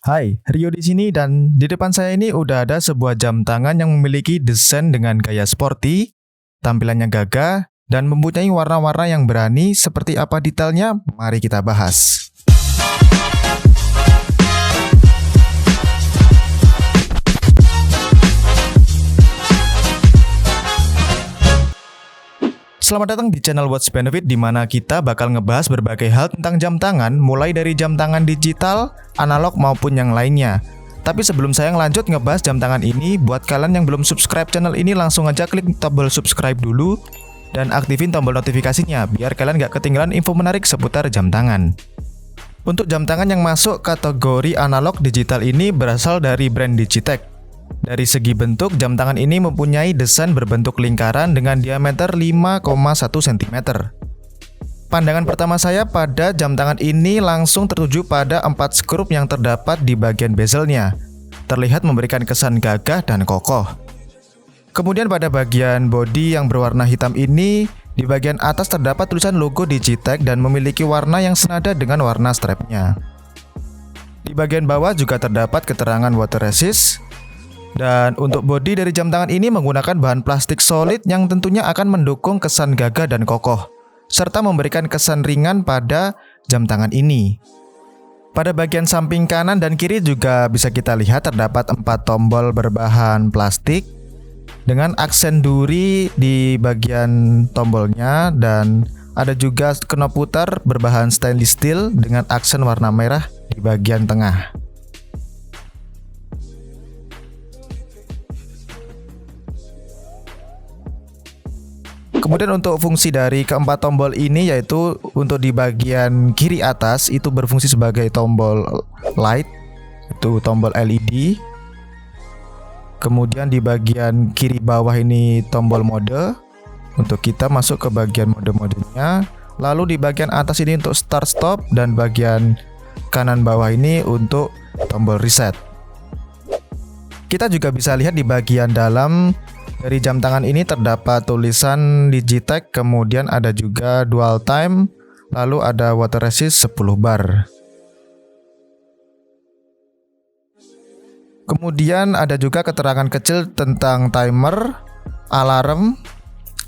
Hai, Rio di sini dan di depan saya ini udah ada sebuah jam tangan yang memiliki desain dengan gaya sporty, tampilannya gagah, dan mempunyai warna-warna yang berani. Seperti apa detailnya? Mari kita bahas. Selamat datang di channel Watch Benefit, di mana kita bakal ngebahas berbagai hal tentang jam tangan, mulai dari jam tangan digital, analog maupun yang lainnya. Tapi sebelum saya ngelanjut ngebahas jam tangan ini, buat kalian yang belum subscribe channel ini, langsung aja klik tombol subscribe dulu dan aktifin tombol notifikasinya biar kalian gak ketinggalan info menarik seputar jam tangan. Untuk jam tangan yang masuk kategori analog digital ini berasal dari brand Digitech. Dari segi bentuk, jam tangan ini mempunyai desain berbentuk lingkaran dengan diameter 5,1 cm. Pandangan pertama saya pada jam tangan ini langsung tertuju pada 4 skrup yang terdapat di bagian bezelnya. Terlihat memberikan kesan gagah dan kokoh. Kemudian pada bagian bodi yang berwarna hitam ini, di bagian atas terdapat tulisan logo Digitech dan memiliki warna yang senada dengan warna strapnya. Di bagian bawah juga terdapat keterangan water resist. Dan untuk bodi dari jam tangan ini menggunakan bahan plastik solid yang tentunya akan mendukung kesan gagah dan kokoh, serta memberikan kesan ringan pada jam tangan ini. Pada bagian samping kanan dan kiri juga bisa kita lihat terdapat 4 tombol berbahan plastik dengan aksen duri di bagian tombolnya, dan ada juga knop putar berbahan stainless steel dengan aksen warna merah di bagian tengah. Kemudian untuk fungsi dari keempat tombol ini, yaitu untuk di bagian kiri atas itu berfungsi sebagai tombol light, itu tombol LED. Kemudian di bagian kiri bawah ini tombol mode untuk kita masuk ke bagian mode-modenya. Lalu di bagian atas ini untuk start stop, dan bagian kanan bawah ini untuk tombol reset. Kita juga bisa lihat di bagian dalam dari jam tangan ini terdapat tulisan Digitech, kemudian ada juga dual time, lalu ada water resist 10 bar. Kemudian ada juga keterangan kecil tentang timer, alarm,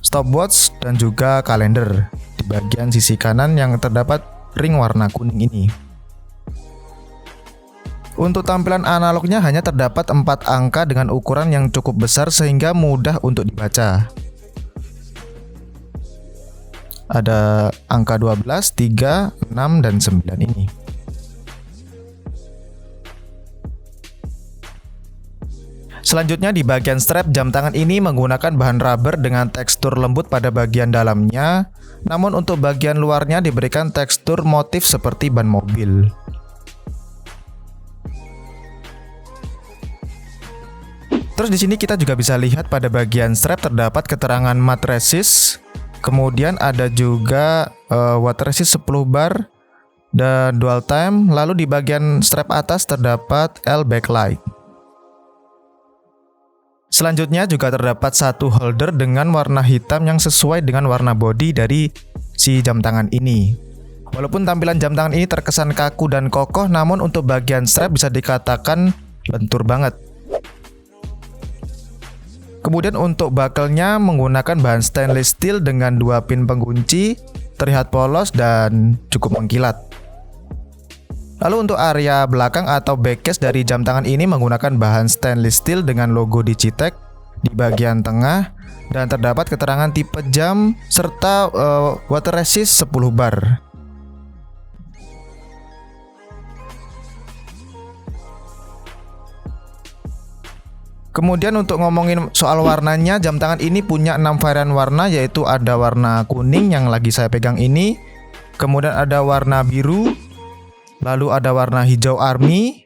stopwatch, dan juga kalender di bagian sisi kanan yang terdapat ring warna kuning ini. Untuk tampilan analognya hanya terdapat 4 angka dengan ukuran yang cukup besar sehingga mudah untuk dibaca. Ada angka 12, 3, 6, dan 9 ini. Selanjutnya di bagian strap, jam tangan ini menggunakan bahan rubber dengan tekstur lembut pada bagian dalamnya. Namun untuk bagian luarnya diberikan tekstur motif seperti ban mobil. Terus di sini kita juga bisa lihat pada bagian strap terdapat keterangan mat resist. Kemudian ada juga water resist 10 bar dan dual time. Lalu di bagian strap atas terdapat L backlight. Selanjutnya juga terdapat satu holder dengan warna hitam yang sesuai dengan warna bodi dari si jam tangan ini. Walaupun tampilan jam tangan ini terkesan kaku dan kokoh, namun untuk bagian strap bisa dikatakan lentur banget. Kemudian untuk buckle-nya menggunakan bahan stainless steel dengan 2 pin pengunci, terlihat polos dan cukup mengkilat. Lalu untuk area belakang atau backcase dari jam tangan ini menggunakan bahan stainless steel dengan logo Digitech di bagian tengah, dan terdapat keterangan tipe jam serta water resist 10 bar. Kemudian untuk ngomongin soal warnanya, jam tangan ini punya 6 varian warna, yaitu ada warna kuning yang lagi saya pegang ini, kemudian ada warna biru, lalu ada warna hijau army,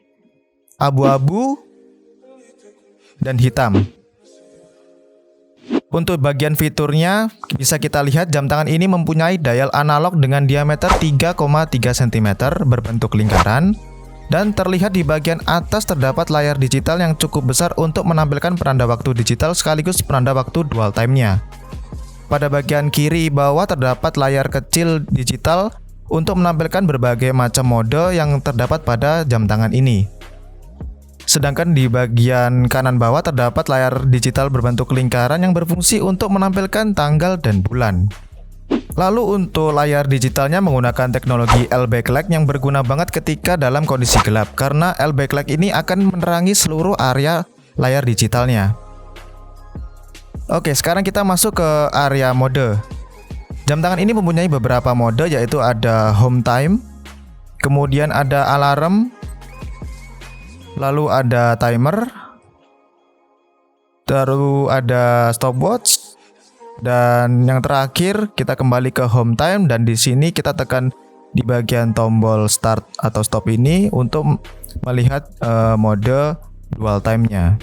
abu-abu, dan hitam. Untuk bagian fiturnya bisa kita lihat jam tangan ini mempunyai dial analog dengan diameter 3,3 cm berbentuk lingkaran. Dan terlihat di bagian atas terdapat layar digital yang cukup besar untuk menampilkan penanda waktu digital sekaligus penanda waktu dual time-nya. Pada bagian kiri bawah terdapat layar kecil digital untuk menampilkan berbagai macam mode yang terdapat pada jam tangan ini. Sedangkan di bagian kanan bawah terdapat layar digital berbentuk lingkaran yang berfungsi untuk menampilkan tanggal dan bulan. Lalu untuk layar digitalnya menggunakan teknologi L-backlight yang berguna banget ketika dalam kondisi gelap, karena L-backlight ini akan menerangi seluruh area layar digitalnya. Oke, sekarang kita masuk ke area mode. Jam tangan ini mempunyai beberapa mode, yaitu ada home time, kemudian ada alarm, lalu ada timer, terus ada stopwatch, dan yang terakhir kita kembali ke home time, dan di sini kita tekan di bagian tombol start atau stop ini untuk melihat mode dual time-nya.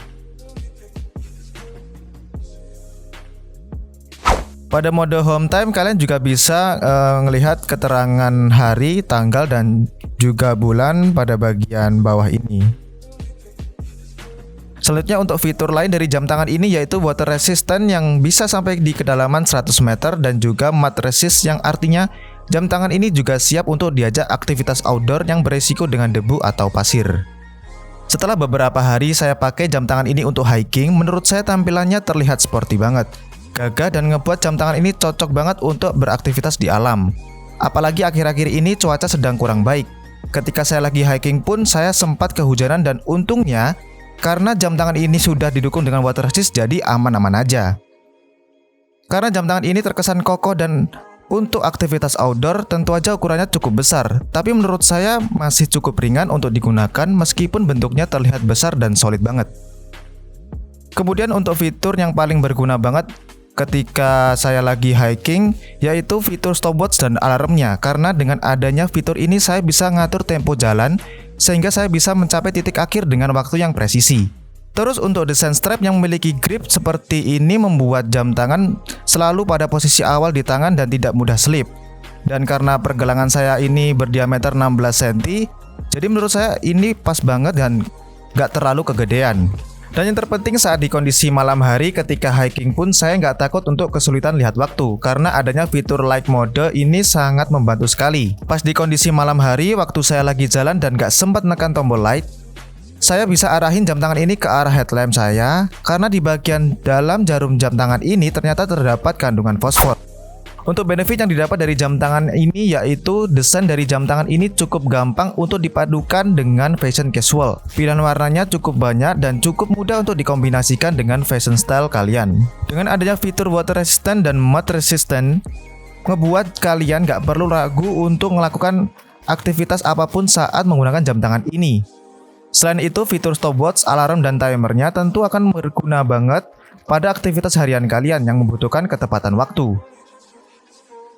Pada mode home time kalian juga bisa melihat keterangan hari, tanggal, dan juga bulan pada bagian bawah ini. Selanjutnya untuk fitur lain dari jam tangan ini yaitu water resistant yang bisa sampai di kedalaman 100 meter dan juga mud resist yang artinya jam tangan ini juga siap untuk diajak aktivitas outdoor yang beresiko dengan debu atau pasir. Setelah beberapa hari saya pakai jam tangan ini untuk hiking, menurut saya tampilannya terlihat sporty banget. Gagah dan ngebuat jam tangan ini cocok banget untuk beraktivitas di alam. Apalagi akhir-akhir ini cuaca sedang kurang baik. Ketika saya lagi hiking pun saya sempat kehujanan dan untungnya karena jam tangan ini sudah didukung dengan water resist jadi aman-aman aja. Karena jam tangan ini terkesan kokoh dan untuk aktivitas outdoor tentu aja ukurannya cukup besar. Tapi menurut saya masih cukup ringan untuk digunakan meskipun bentuknya terlihat besar dan solid banget. Kemudian untuk fitur yang paling berguna banget ketika saya lagi hiking yaitu fitur stopwatch dan alarmnya, karena dengan adanya fitur ini saya bisa ngatur tempo jalan sehingga saya bisa mencapai titik akhir dengan waktu yang presisi. Terus untuk desain strap yang memiliki grip seperti ini membuat jam tangan selalu pada posisi awal di tangan dan tidak mudah slip. Dan karena pergelangan saya ini berdiameter 16 cm, jadi menurut saya ini pas banget dan gak terlalu kegedean. Dan yang terpenting saat di kondisi malam hari ketika hiking pun saya nggak takut untuk kesulitan lihat waktu, karena adanya fitur light mode ini sangat membantu sekali. Pas di kondisi malam hari waktu saya lagi jalan dan nggak sempat menekan tombol light, saya bisa arahin jam tangan ini ke arah headlamp saya, karena di bagian dalam jarum jam tangan ini ternyata terdapat kandungan fosfor. Untuk benefit yang didapat dari jam tangan ini yaitu desain dari jam tangan ini cukup gampang untuk dipadukan dengan fashion casual. Pilihan warnanya cukup banyak dan cukup mudah untuk dikombinasikan dengan fashion style kalian. Dengan adanya fitur water resistant dan mud resistant, ngebuat kalian gak perlu ragu untuk melakukan aktivitas apapun saat menggunakan jam tangan ini. Selain itu, fitur stopwatch, alarm, dan timernya tentu akan berguna banget pada aktivitas harian kalian yang membutuhkan ketepatan waktu.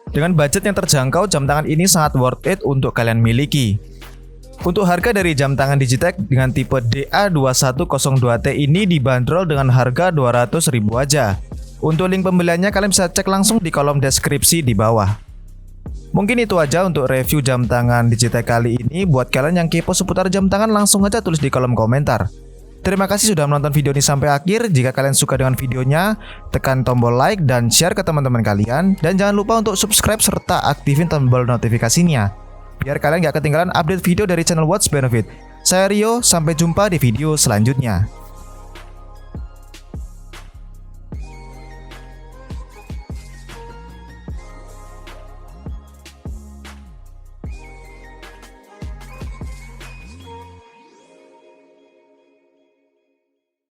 Dengan budget yang terjangkau, jam tangan ini sangat worth it untuk kalian miliki. Untuk harga dari jam tangan Digitech dengan tipe DA2102T ini dibanderol dengan harga 200.000 aja. Untuk link pembeliannya kalian bisa cek langsung di kolom deskripsi di bawah. Mungkin itu aja untuk review jam tangan Digitech kali ini. Buat kalian yang kepo seputar jam tangan langsung aja tulis di kolom komentar. Terima kasih sudah menonton video ini sampai akhir. Jika kalian suka dengan videonya, tekan tombol like dan share ke teman-teman kalian. Dan jangan lupa untuk subscribe serta aktifin tombol notifikasinya, biar kalian gak ketinggalan update video dari channel What's Benefit. Saya Rio, sampai jumpa di video selanjutnya.